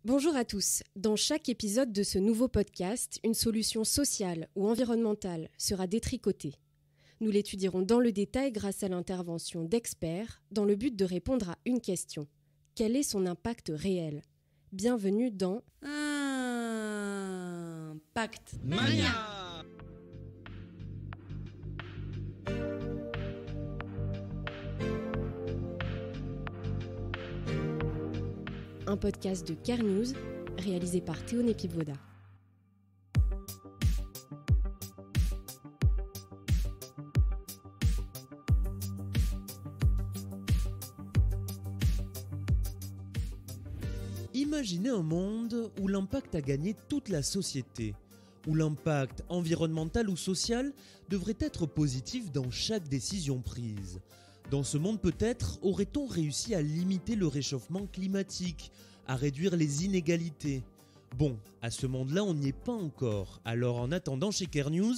Bonjour à tous. Dans chaque épisode de ce nouveau podcast, une solution sociale ou environnementale sera détricotée. Nous l'étudierons dans le détail grâce à l'intervention d'experts dans le but de répondre à une question. Quel est son impact réel ? Bienvenue dans Impact Mania. un podcast de Care News réalisé par Théoné Pipvoda. Imaginez un monde où l'impact a gagné toute la société, où l'impact environnemental ou social devrait être positif dans chaque décision prise. Dans ce monde peut-être, aurait-on réussi à limiter le réchauffement climatique, à réduire les inégalités ? Bon, à ce monde-là, on n'y est pas encore. Alors en attendant, chez Care News,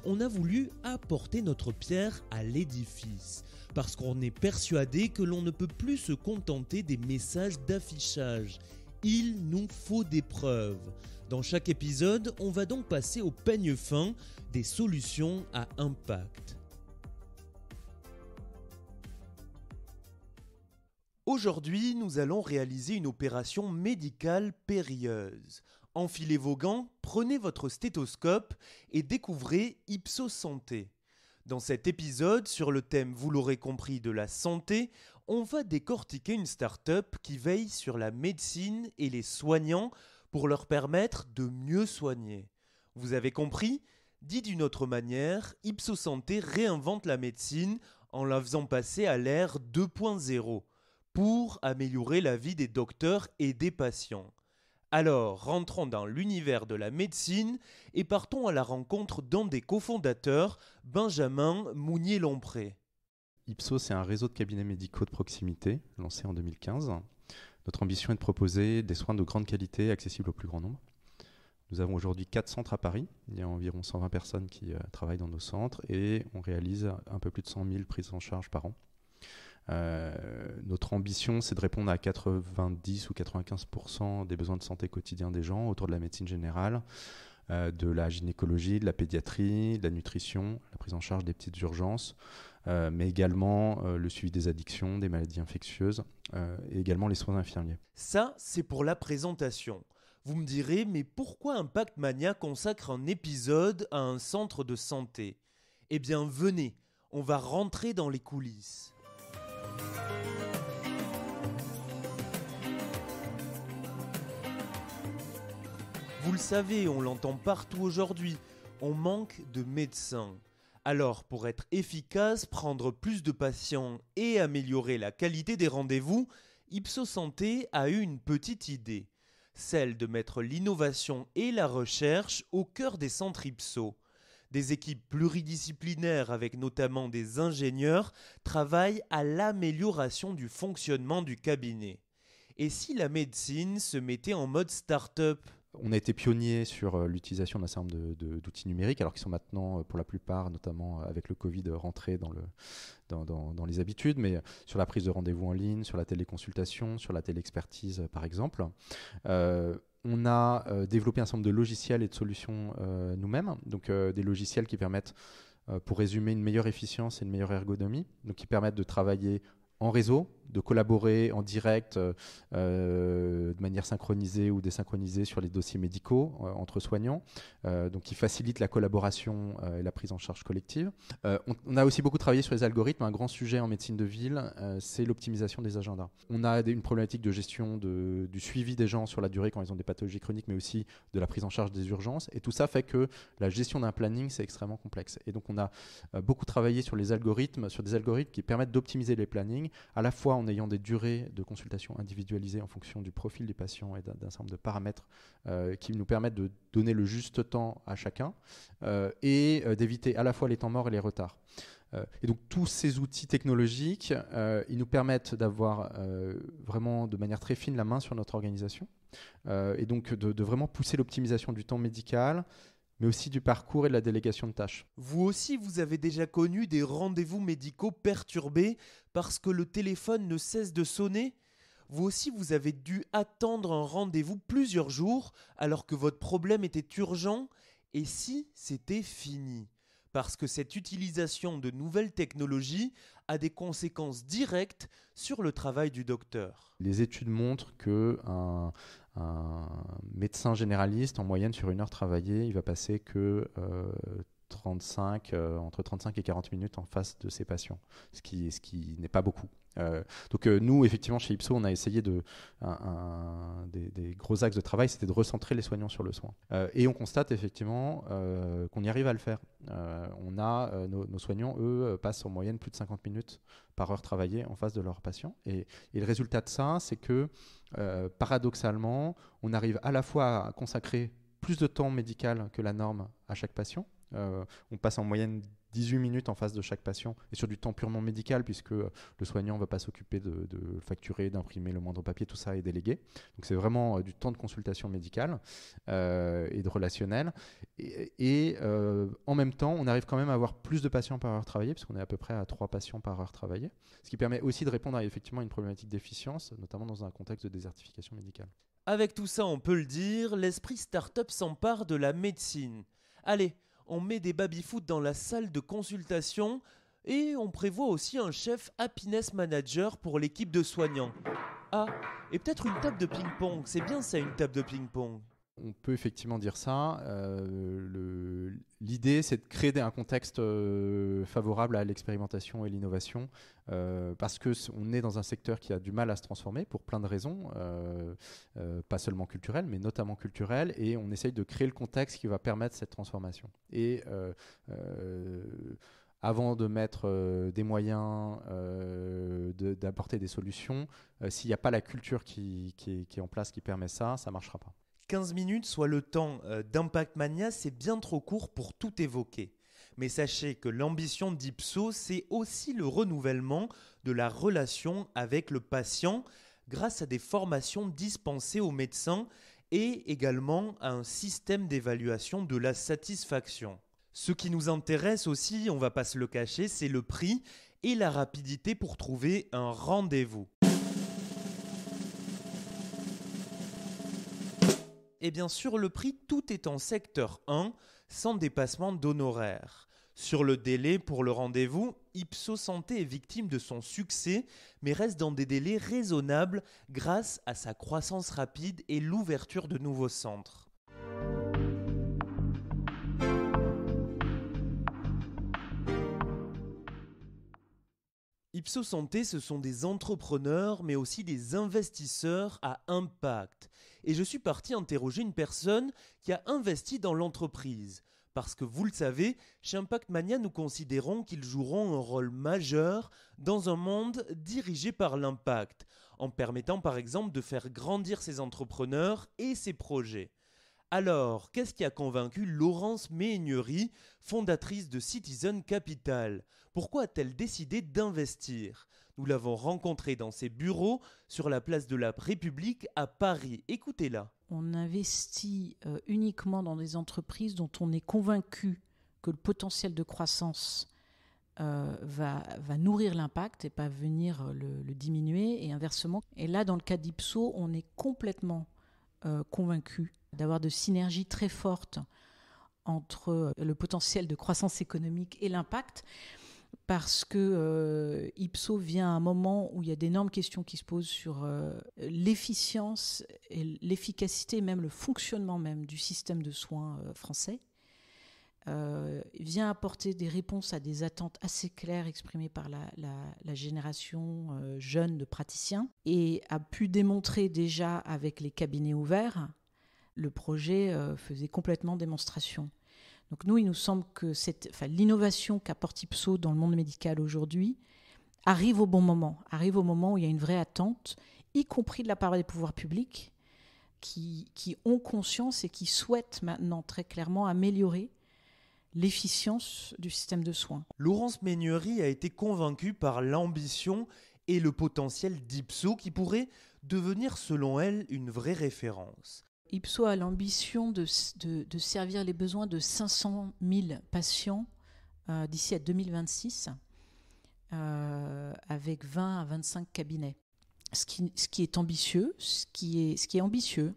on a voulu apporter notre pierre à l'édifice. Parce qu'on est persuadé que l'on ne peut plus se contenter des messages d'affichage. Il nous faut des preuves. Dans chaque épisode, on va donc passer au peigne fin des solutions à impact. Aujourd'hui, nous allons réaliser une opération médicale périlleuse. Enfilez vos gants, prenez votre stéthoscope et découvrez Ipsos Santé. Dans cet épisode, sur le thème, vous l'aurez compris, de la santé, on va décortiquer une start-up qui veille sur la médecine et les soignants pour leur permettre de mieux soigner. Vous avez compris ? Dit d'une autre manière, Ipsos Santé réinvente la médecine en la faisant passer à l'ère 2.0 pour améliorer la vie des docteurs et des patients. Alors, rentrons dans l'univers de la médecine et partons à la rencontre d'un des cofondateurs, Benjamin Mounier-Lompré. Ipsos, c'est un réseau de cabinets médicaux de proximité, lancé en 2015. Notre ambition est de proposer des soins de grande qualité accessibles au plus grand nombre. Nous avons aujourd'hui 4 centres à Paris. Il y a environ 120 personnes qui travaillent dans nos centres et on réalise un peu plus de 100 000 prises en charge par an. Notre ambition, c'est de répondre à 90 ou 95% des besoins de santé quotidiens des gens autour de la médecine générale, de la gynécologie, de la pédiatrie, de la nutrition, la prise en charge des petites urgences, mais également le suivi des addictions, des maladies infectieuses et également les soins infirmiers. Ça, c'est pour la présentation. Vous me direz, mais pourquoi Impact Mania consacre un épisode à un centre de santé ? Eh bien, venez, on va rentrer dans les coulisses. Vous le savez, on l'entend partout aujourd'hui, on manque de médecins. Alors, pour être efficace, prendre plus de patients et améliorer la qualité des rendez-vous, Ipsos Santé a eu une petite idée, celle de mettre l'innovation et la recherche au cœur des centres Ipsos. Des équipes pluridisciplinaires avec notamment des ingénieurs travaillent à l'amélioration du fonctionnement du cabinet. Et si la médecine se mettait en mode start-up ? On a été pionnier sur l'utilisation d'un certain nombre d'outils numériques, alors qu'ils sont maintenant, pour la plupart, notamment avec le Covid, rentrés dans les habitudes, mais sur la prise de rendez-vous en ligne, sur la téléconsultation, sur la téléexpertise, par exemple. On a développé un certain nombre de logiciels et de solutions nous-mêmes, donc des logiciels qui permettent, pour résumer, une meilleure efficience et une meilleure ergonomie, donc qui permettent de travailler en réseau, de collaborer en direct de manière synchronisée ou désynchronisée sur les dossiers médicaux entre soignants, donc qui facilite la collaboration et la prise en charge collective. On a aussi beaucoup travaillé sur les algorithmes. Un grand sujet en médecine de ville, c'est l'optimisation des agendas. On a une problématique de gestion du suivi des gens sur la durée quand ils ont des pathologies chroniques, mais aussi de la prise en charge des urgences. Et tout ça fait que la gestion d'un planning, c'est extrêmement complexe. Et donc on a beaucoup travaillé sur des algorithmes qui permettent d'optimiser les plannings, à la fois en ayant des durées de consultation individualisées en fonction du profil des patients et d'un certain nombre de paramètres qui nous permettent de donner le juste temps à chacun et d'éviter à la fois les temps morts et les retards. Et donc tous ces outils technologiques, ils nous permettent d'avoir vraiment de manière très fine la main sur notre organisation et donc de vraiment pousser l'optimisation du temps médical, mais aussi du parcours et de la délégation de tâches. Vous aussi, vous avez déjà connu des rendez-vous médicaux perturbés parce que le téléphone ne cesse de sonner ? Vous aussi, vous avez dû attendre un rendez-vous plusieurs jours alors que votre problème était urgent. Et si c'était fini ? Parce que cette utilisation de nouvelles technologies a des conséquences directes sur le travail du docteur. Les études montrent qu'un médecin généraliste, en moyenne sur une heure travaillée, il va passer que entre 35 et 40 minutes en face de ses patients, ce qui n'est pas beaucoup. Donc nous, effectivement, chez Ipso, on a essayé des gros axes de travail, c'était de recentrer les soignants sur le soin. Et on constate effectivement qu'on y arrive à le faire. Nos soignants, eux, passent en moyenne plus de 50 minutes par heure travaillée en face de leurs patients. Et le résultat de ça, c'est que paradoxalement, on arrive à la fois à consacrer plus de temps médical que la norme à chaque patient. On passe en moyenne 18 minutes en face de chaque patient et sur du temps purement médical puisque le soignant ne va pas s'occuper de facturer, d'imprimer le moindre papier, tout ça est délégué. Donc c'est vraiment du temps de consultation médicale et de relationnel. Et en même temps, on arrive quand même à avoir plus de patients par heure travaillée puisqu'on est à peu près à 3 patients par heure travaillée, ce qui permet aussi de répondre à effectivement une problématique d'efficience, notamment dans un contexte de désertification médicale. Avec tout ça, on peut le dire, l'esprit start-up s'empare de la médecine. Allez, on met des baby-foot dans la salle de consultation et on prévoit aussi un chef happiness manager pour l'équipe de soignants. Ah, et peut-être une table de ping-pong, c'est bien ça une table de ping-pong. On peut effectivement dire ça. L'idée, c'est de créer un contexte favorable à l'expérimentation et l'innovation parce qu'on est dans un secteur qui a du mal à se transformer pour plein de raisons, pas seulement culturelles, mais notamment culturelles, et on essaye de créer le contexte qui va permettre cette transformation. Et avant de mettre des moyens, d'apporter des solutions, s'il n'y a pas la culture qui est en place, qui permet ça, ça ne marchera pas. 15 minutes, soit le temps d'Impact Mania, c'est bien trop court pour tout évoquer. Mais sachez que l'ambition d'Ipso, c'est aussi le renouvellement de la relation avec le patient grâce à des formations dispensées aux médecins et également à un système d'évaluation de la satisfaction. Ce qui nous intéresse aussi, on ne va pas se le cacher, c'est le prix et la rapidité pour trouver un rendez-vous. Et bien sur le prix, tout est en secteur 1, sans dépassement d'honoraires. Sur le délai pour le rendez-vous, Ipso Santé est victime de son succès, mais reste dans des délais raisonnables grâce à sa croissance rapide et l'ouverture de nouveaux centres. Ipso Santé, ce sont des entrepreneurs, mais aussi des investisseurs à impact. Et je suis parti interroger une personne qui a investi dans l'entreprise. Parce que vous le savez, chez Impact Mania, nous considérons qu'ils joueront un rôle majeur dans un monde dirigé par l'impact, en permettant par exemple de faire grandir ses entrepreneurs et ses projets. Alors, qu'est-ce qui a convaincu Laurence Méhaignerie, fondatrice de Citizen Capital ? Pourquoi a-t-elle décidé d'investir ? Nous l'avons rencontrée dans ses bureaux sur la place de la République à Paris. Écoutez-la. On investit uniquement dans des entreprises dont on est convaincu que le potentiel de croissance va nourrir l'impact et pas venir le diminuer, et inversement. Et là, dans le cas d'Ipso, on est complètement convaincu d'avoir de synergies très fortes entre le potentiel de croissance économique et l'impact, parce que Ipso vient à un moment où il y a d'énormes questions qui se posent sur l'efficience et l'efficacité, même le fonctionnement même du système de soins français. Vient apporter des réponses à des attentes assez claires exprimées par la génération jeune de praticiens, et a pu démontrer déjà avec les cabinets ouverts, le projet faisait complètement démonstration. Donc nous, il nous semble que l'innovation qu'apporte Ipso dans le monde médical aujourd'hui arrive au bon moment, arrive au moment où il y a une vraie attente, y compris de la part des pouvoirs publics, qui ont conscience et qui souhaitent maintenant très clairement améliorer l'efficience du système de soins. Laurence Méhaignerie a été convaincue par l'ambition et le potentiel d'Ipso qui pourrait devenir, selon elle, une vraie référence. Ipso a l'ambition de servir les besoins de 500 000 patients d'ici à 2026, avec 20 à 25 cabinets. ce qui est ambitieux, ce qui est ambitieux.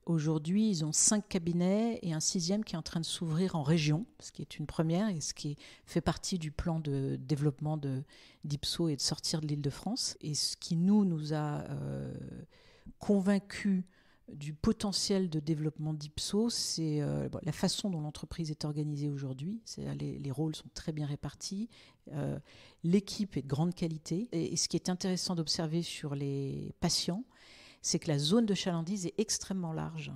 Aujourd'hui, ils ont 5 cabinets et un 6e qui est en train de s'ouvrir en région, ce qui est une première et ce qui fait partie du plan de développement d'Ipso et de sortir de l'Île-de-France. Et ce qui nous a convaincus du potentiel de développement d'Ipso, c'est la façon dont l'entreprise est organisée aujourd'hui. Les rôles sont très bien répartis, l'équipe est de grande qualité. Et ce qui est intéressant d'observer sur les patients, c'est que la zone de chalandise est extrêmement large.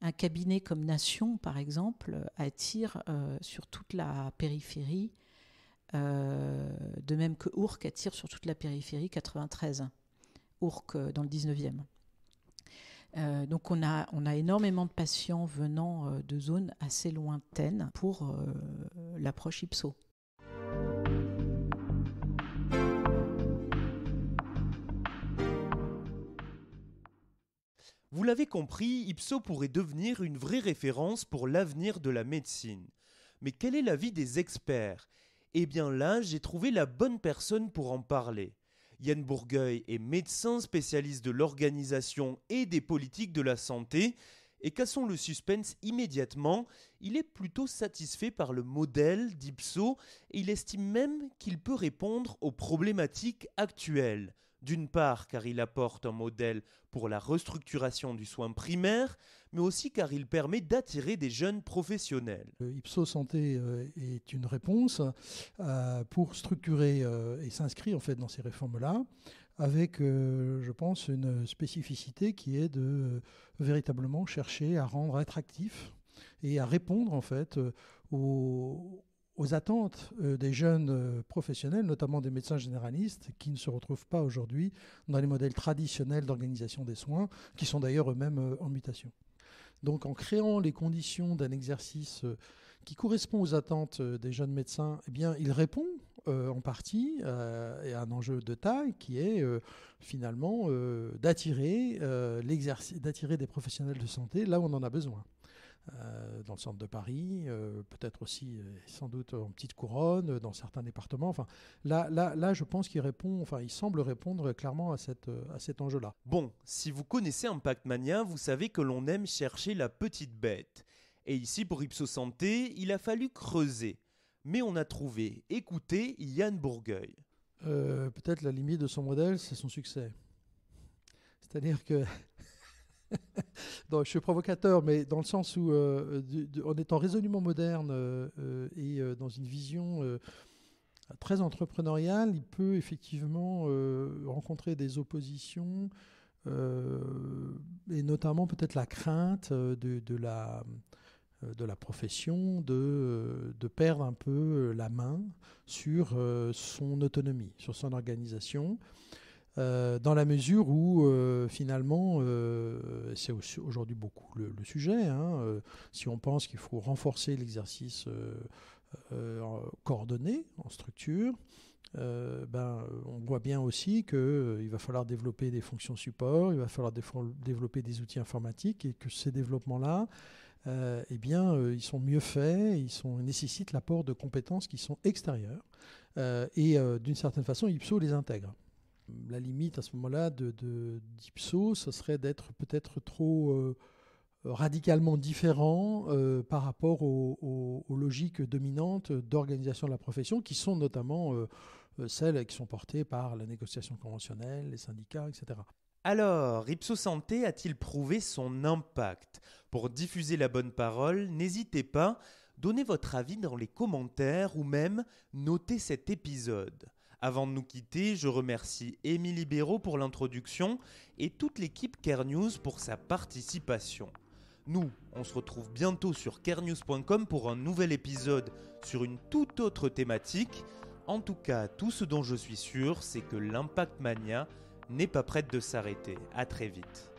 Un cabinet comme Nation, par exemple, attire sur toute la périphérie, de même que Ourcq attire sur toute la périphérie 93, Ourcq dans le 19e. Donc on a énormément de patients venant de zones assez lointaines pour l'approche Ipso. Vous l'avez compris, Ipso pourrait devenir une vraie référence pour l'avenir de la médecine. Mais quel est l'avis des experts ? Eh bien là, j'ai trouvé la bonne personne pour en parler. Yann Bourgueil est médecin spécialiste de l'organisation et des politiques de la santé. Et cassons le suspense immédiatement, il est plutôt satisfait par le modèle d'Ipso et il estime même qu'il peut répondre aux problématiques actuelles. D'une part car il apporte un modèle pour la restructuration du soin primaire, mais aussi car il permet d'attirer des jeunes professionnels. Ipso Santé est une réponse pour structurer et s'inscrit en fait dans ces réformes-là, avec, je pense, une spécificité qui est de véritablement chercher à rendre attractif et à répondre en fait aux attentes des jeunes professionnels, notamment des médecins généralistes, qui ne se retrouvent pas aujourd'hui dans les modèles traditionnels d'organisation des soins, qui sont d'ailleurs eux-mêmes en mutation. Donc en créant les conditions d'un exercice qui correspond aux attentes des jeunes médecins, eh bien, il répond en partie à un enjeu de taille qui est finalement d'attirer des professionnels de santé là où on en a besoin. Dans le centre de Paris, peut-être aussi sans doute en petite couronne, dans certains départements. Enfin, là, je pense qu'il semble répondre clairement à cet enjeu-là. Bon, si vous connaissez Impact Mania, vous savez que l'on aime chercher la petite bête. Et ici, pour Ipso Santé, il a fallu creuser. Mais on a trouvé, écoutez Yann Bourgueil. Peut-être la limite de son modèle, c'est son succès. C'est-à-dire que... Donc, je suis provocateur, mais dans le sens où, en étant résolument moderne et dans une vision très entrepreneuriale, il peut effectivement rencontrer des oppositions et notamment peut-être la crainte de la profession de perdre un peu la main sur son autonomie, sur son organisation. Dans la mesure où finalement, c'est aujourd'hui beaucoup le sujet, si on pense qu'il faut renforcer l'exercice coordonné en structure, on voit bien aussi qu'il va falloir développer des fonctions support, il va falloir développer des outils informatiques et que ces développements-là, ils sont mieux faits, ils nécessitent l'apport de compétences qui sont extérieures et d'une certaine façon, Ipso les intègre. La limite à ce moment-là d'Ipso, ce serait d'être peut-être trop radicalement différent par rapport aux logiques dominantes d'organisation de la profession, qui sont notamment celles qui sont portées par la négociation conventionnelle, les syndicats, etc. Alors, Ipso Santé a-t-il prouvé son impact ? Pour diffuser la bonne parole, n'hésitez pas, donnez votre avis dans les commentaires ou même notez cet épisode. Avant de nous quitter, je remercie Émilie Béraud pour l'introduction et toute l'équipe CareNews pour sa participation. Nous, on se retrouve bientôt sur carenews.com pour un nouvel épisode sur une toute autre thématique. En tout cas, tout ce dont je suis sûr, c'est que l'Impact Mania n'est pas prête de s'arrêter. À très vite.